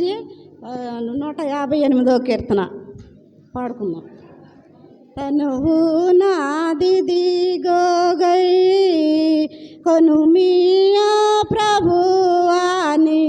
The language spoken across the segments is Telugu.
నుంచి 158వ కీర్తన పాడుకుందాం. తనువు నాది దిగోగై కొనుమియా ప్రభువాని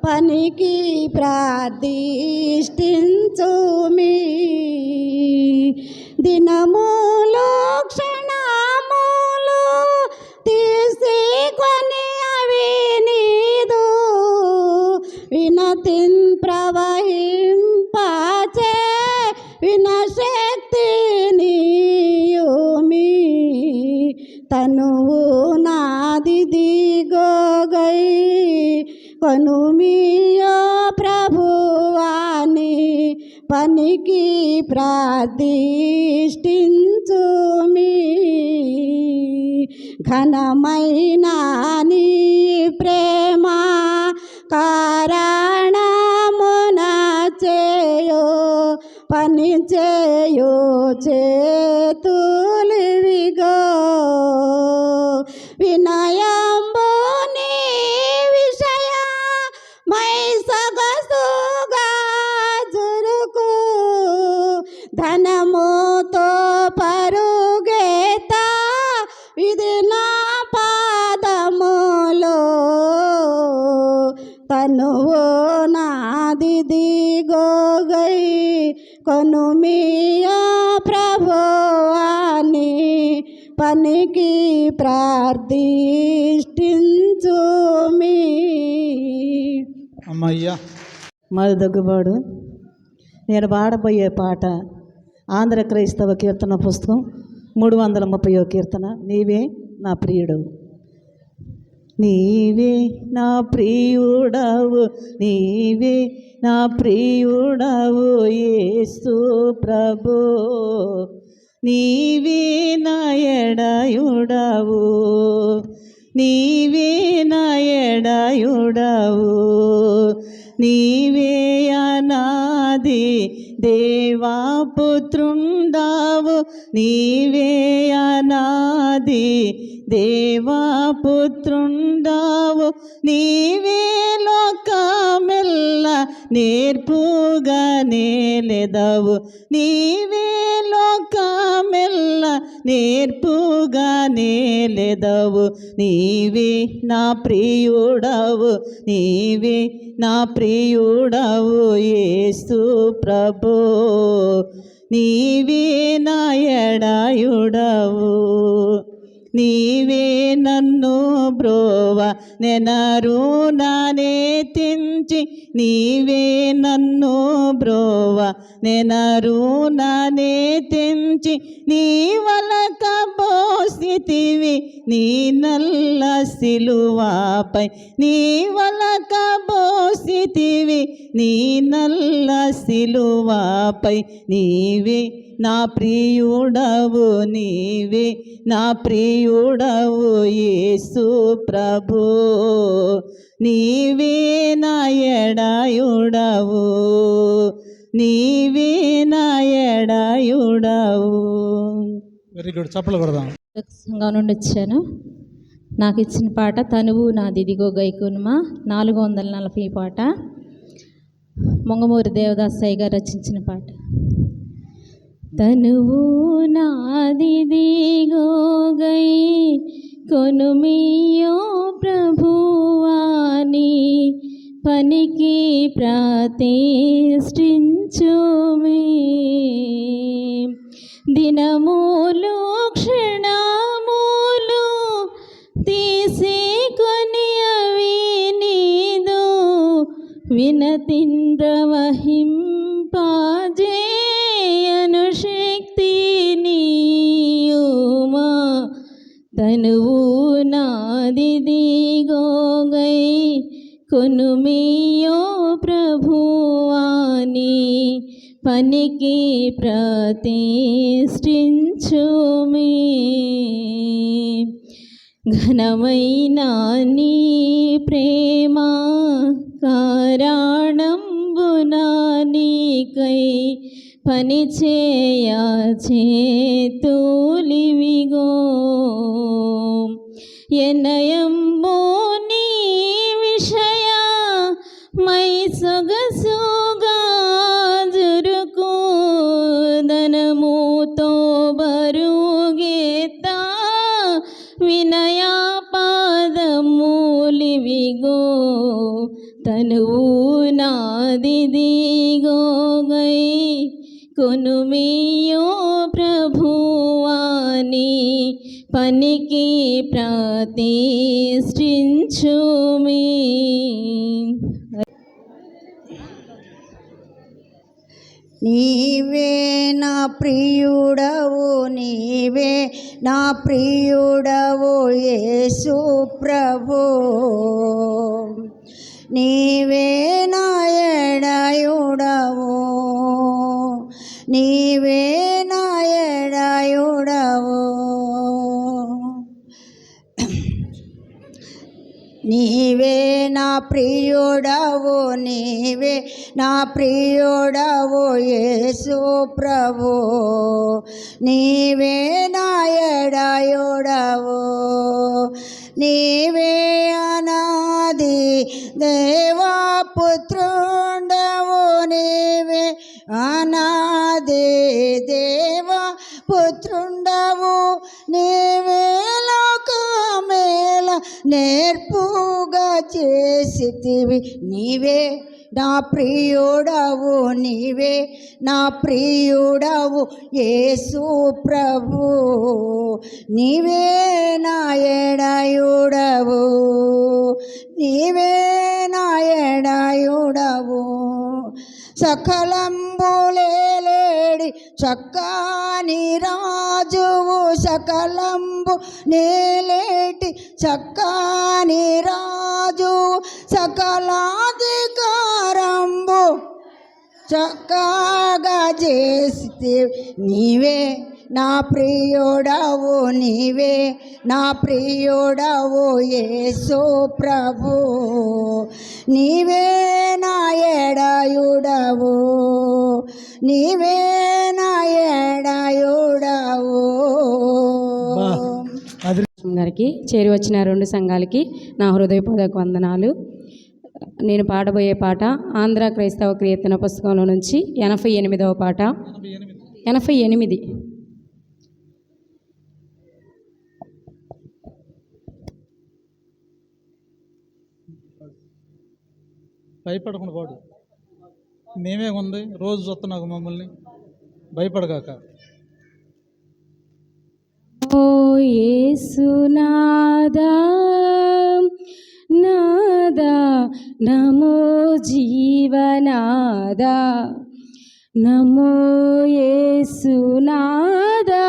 పనికి ప్రార్థిష్టించుమి. దినములు క్షణములు తీసుకొని అవి నీదు వినతిన్ ప్రవహింపచే వినశక్తిని యుమి. తనువు నాది దిగోగై కొనుమియో ప్రభువాని పనికి ప్రార్థిష్టించుమి. ఘనమైన నీ ప్రేమ కారణమున చేయో పని చేయో చేతులివిగో. వినయంబు నీ విషయ మై సొగసుగా జురుకు ధనముతో పరుగేత ఇది నా పాదములో. తనువు నాది దిగోగై కొనుమియా ప్రభువాని పనికి ప్రార్థిష్టించుమి. అమ్మయ్యా. మరి దగ్గుబాడు నేను పాడబోయే పాట ఆంధ్ర క్రైస్తవ కీర్తన పుస్తకం 330వ కీర్తన. నీవే నా ప్రియుడు, నీవే నా ప్రియుడవు, నీవే నా ప్రియుడవు యేసు ప్రభు. నీవే నా ఎడయుడవు, నీవే నా ఎడయుడవు, నీవే అనాది దేవాపుత్రుండావు, నీవే అనాది దేవాపుత్రుండావు, నీవే లోకమెల్ల నేర్పుగా నేలెదవు, నీవే లోకమెల్ల నేర్పుగా నేలెదవు. నీవే నా ప్రియుడవు, నీవే నా ప్రియుడవు యేసు ప్రభు. నీవే నా ఎడయుడవు, నీవే నన్ను బ్రోవ నెనరు నానే తించి, నీవే నన్ను బ్రోవ నెనరు నానే తెంచి, నీ వలక బోసితివి నీ నల్ల సిలువాపై, నీ వలక బోసితివి నీ నల్ల సిలువాపై. నీవే నా ప్రియుడవు, నీవే నా ప్రియుడవు యేసు ప్రభు. నీవే నా ఎడయుడవు, నీవే నా ఎడయుడవు. Very good. చప్పలు కొడదాం. సంఘం నుండి వచ్చాను. నాకు ఇచ్చిన పాట తనువు నాది దిగో గైకునుమా 440 పాట. మొంగమూరి దేవదాసయ్య గారు రచించిన పాట. తనువు నాది దిగో గై కొనుమియో ప్రభువాని పనికి ప్రతిష్ఠించుమి. దినములు క్షణములు తీసుకొని అవి నీదు వినతిన్ ప్రవహింపజేయను శక్తిని యుమా. తనువు నాది దిగో గై కొనుమియో ప్రభువాని పనికి ప్రతిష్ఠించుమి. ఘనమైన నీ ప్రేమ కారణంబున నీకై పనిచేయ చేతులివిగో. ఎనయంబో నీ విషయ మై సొగసుగా జురుకు ధనముతో బరుగేత వినయ పాదములివిగో తనువు నాదిదిగో గై కొనుమియో ప్రభువాని పనికి ప్రతిష్ఠించుమి. నీవే నా ప్రియుడవు, నీవే నా ప్రియుడవు యేసు ప్రభు. నీవే నా ఎడయుడవు, నీవే నా ఎడయుడవు. నీవే నా ప్రియుడవు, నీవే నా ప్రియుడవు యేసు ప్రభు. నీవే నా ఎడయుడవు, నీవే అనాది దేవా పుత్రుండవు. నీవే అనాది దేవా పుత్రుండవు. నీవే లోకమేల నేర్పుగా చేసితివి. నీవే నా ప్రియుడవు, నీవే నా ప్రియుడవు యేసు ప్రభు. నీవే నా ఎడయుడవు, నీవే నా ఎడయుడవు. సకలంబులేడి చక్కని రాజువు, సకలంబు నేలేటి చక్కని రాజు. సకలాధికారంబు చక్కగా చేస్తే నీవే నా ప్రియుడవు, నీవే నా ప్రియుడవు యేసు ప్రభు. నీవే నా ఎడయుడవు, నీవే నా ఎడయుడవు. గారికి చేరి వచ్చిన రెండు సంఘాలకి నా హృదయపూర్వక వందనాలు. నేను పాడబోయే పాట ఆంధ్ర క్రైస్తవ కీర్తన పుస్తకంలో నుంచి 88వ పాట. 88. భయపడకుండా పాడు. మేమే ఉంది రోజు చూస్తున్నాకు మమ్మల్ని, భయపడగాక. ఓ యేసునాదా నాదా నమో జీవనాదా, నమో యేసునాదా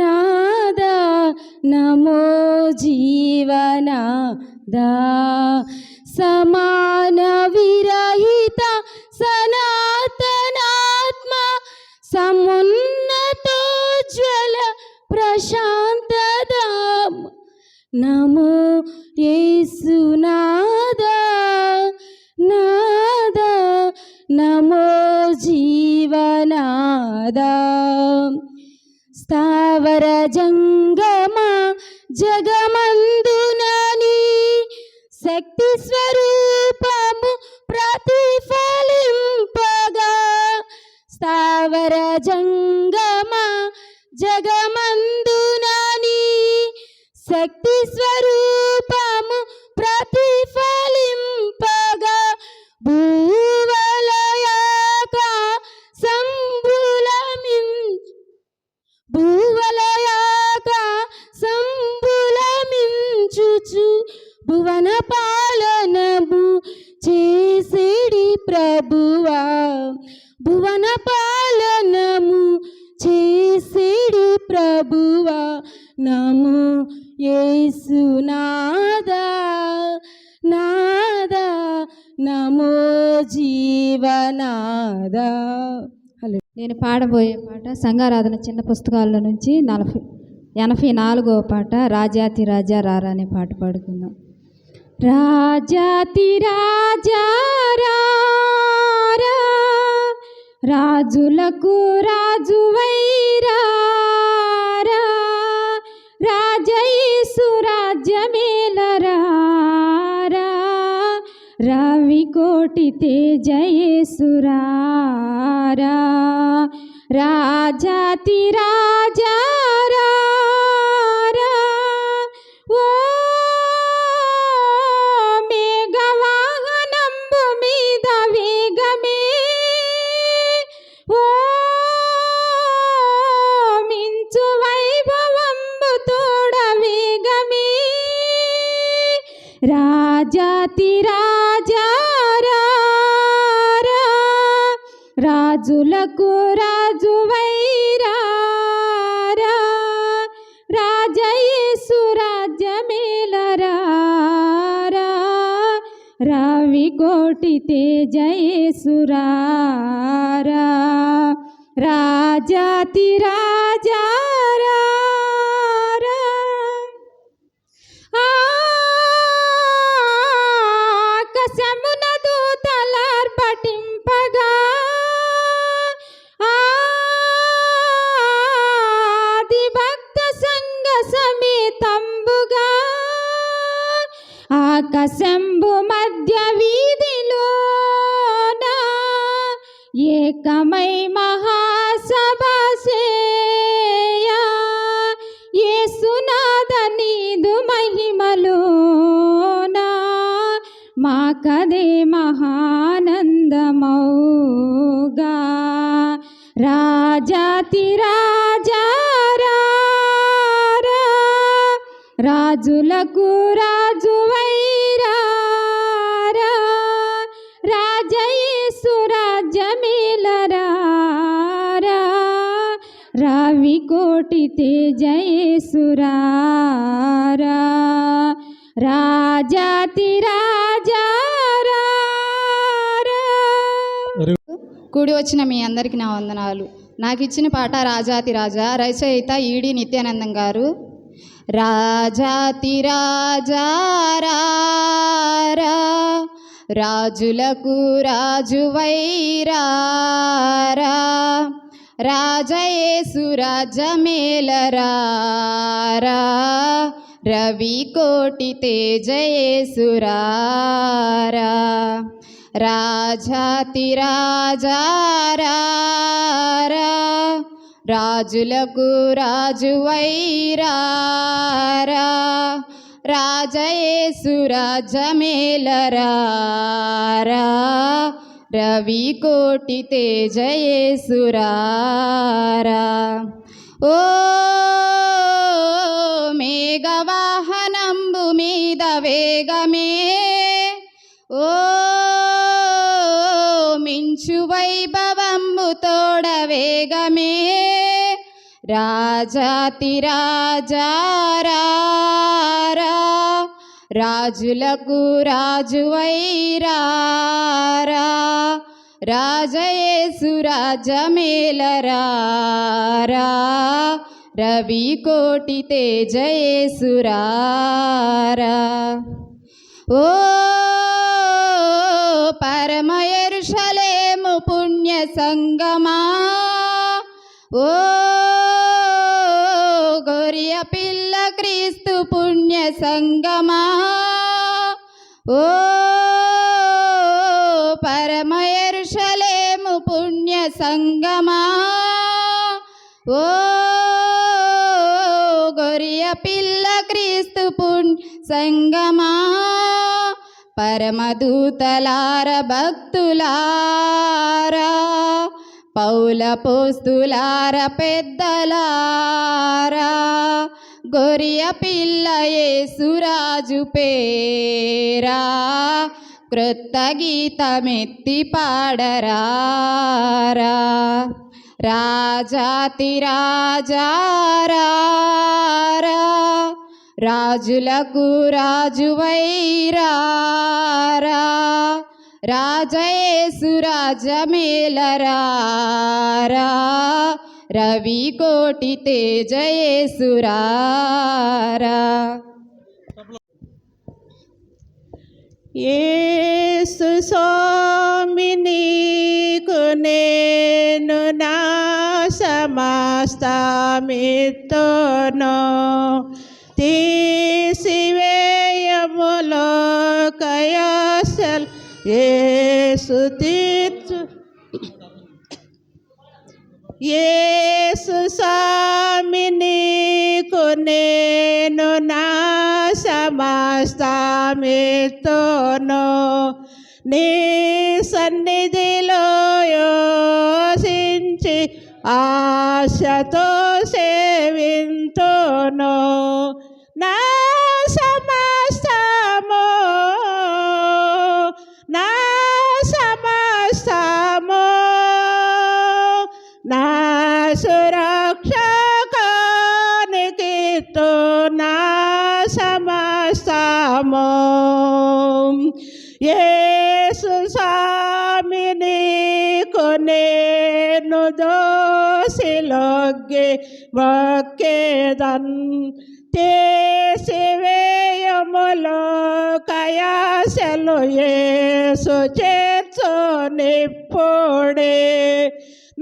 నాదా నమో జీవనాదా. సమాన విరహిత సనాతనాత్మ సమున్నతోజ్వల ప్రశాంతదాం, నమో యేసునాదా నాదా నమో జీవనాదా. స్థావర జంగమ జగమందునని శక్తి స్వరూపము ప్రతిఫలింపగా. స్థావర జంగమ జగమందునని శక్తి స్వరూపము ప్రతిఫలింపగా. భూవలయాక సంబులమించుచు భువన పాలనము చేసిడి ప్రభువా, భువన పాలనము చేసిడి ప్రభువా. నమో యేసునాదా నాదా నమో జీవనాదా. నేను పాడబోయే పాట సంఘారాధన చిన్న పుస్తకాల నుంచి 84వ పాట రాజాతి రాజా రారా అనే పాట పాడుకుందాం. రాజాతి రాజా రారా, రాజులకు రాజువైరారా, రాజయేసు రాజ్యమేలరారా, రవికోట తేజయేసురారా రాజాతి రాజారా ఓ మేఘవాహనంబు మీద వేగమే ఓ మించు వైభవంబు తోడ వేగమే రాజాతి రాజారా రాజులకు రాజువైరారా రాజయేసు రాజ్యమేలరా రవి కోటి తేజయేసురారా రాజాతి రాజారా ఆకాశమున దూతలార్పటింపగా ఆది భక్త సంఘ సమేతంబుగా ఆకాశంబు మధ్య వీధిలోన ఏకమై మహాసభాసేయా యేసునాథ నీదు మహిమలోనా మాకదే మహానందమౌగా రాజాతి రాజారా రాజులకు రాజువైరారా రాజయేసు రాజ్యమేలరా రవి కోటి తేజయేసురారా రాజాతి రాజారా కూడి వచ్చిన మీ అందరికీ నా వందనాలు. నాకు ఇచ్చిన పాట రాజాతి రాజా, రచయిత ఈడి నిత్యానందం గారు. రాజాతి రాజారా రాజులకు రాజువైరారా రాజయేసు రాజ్యమేలరా రవి కోటి తేజయేసురారా రాజాతి రాజారా రాజులకు రాజువైరారా రాజయేసు రాజ్యమేలరా రవి కోటి తేజయేసురారా ఓ మేఘవాహనంబు మీద వేగమే ఓ మించు వైభవంబు తోడ వేగమే రాజాతి రాజారా రాజులకు రాజువైరారా రాజయేసు రాజ్యమేలరా రవి కోటి తేజయేసురారా ఓ పరమ యెరూషలేము పుణ్య సంగమా ఓ గొర్రె పిల్ల క్రీస్తు పుణ్య సంగమా ఓ పరమ యెరూషలేము పుణ్య సంగమా ఓ గొర్రె పిల్ల క్రీస్తు పుణ్య సంగమా పరమదూతలార భక్తులారా పౌల పోస్తులార పెద్దలారా గొర్రె పిల్ల యేసురాజు పేరా క్రొత్త గీతమెత్తి పాడరా రాజాతి రాజారా రాజులకు రాజువైరారా రాజయేసు రాజ్యమేలరా రవి కోటి తేజయేసురారా యేసు స్వామి నీకు నేను నా సమస్తమిత్తును తీసివేయములో కయాసల్ యేసు తీర్చు యేసు స్వామి నీకు నేను నా సమస్తమిస్తును నీ సన్నిధిలో యోసించి ఆశతో సేవింతును నా సమస్తము నా సమస్తము నా సురక్షకానికి నా సమస్తము యేసు స్వామి నీకు నేను దోసిలొగ్గి మొక్కేదన్ తీసివేయములో కయాసలు యేసు చేర్చు నిప్పుడే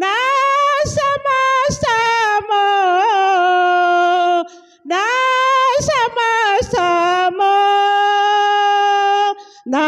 నా సమస్తము నా సమస్తము నా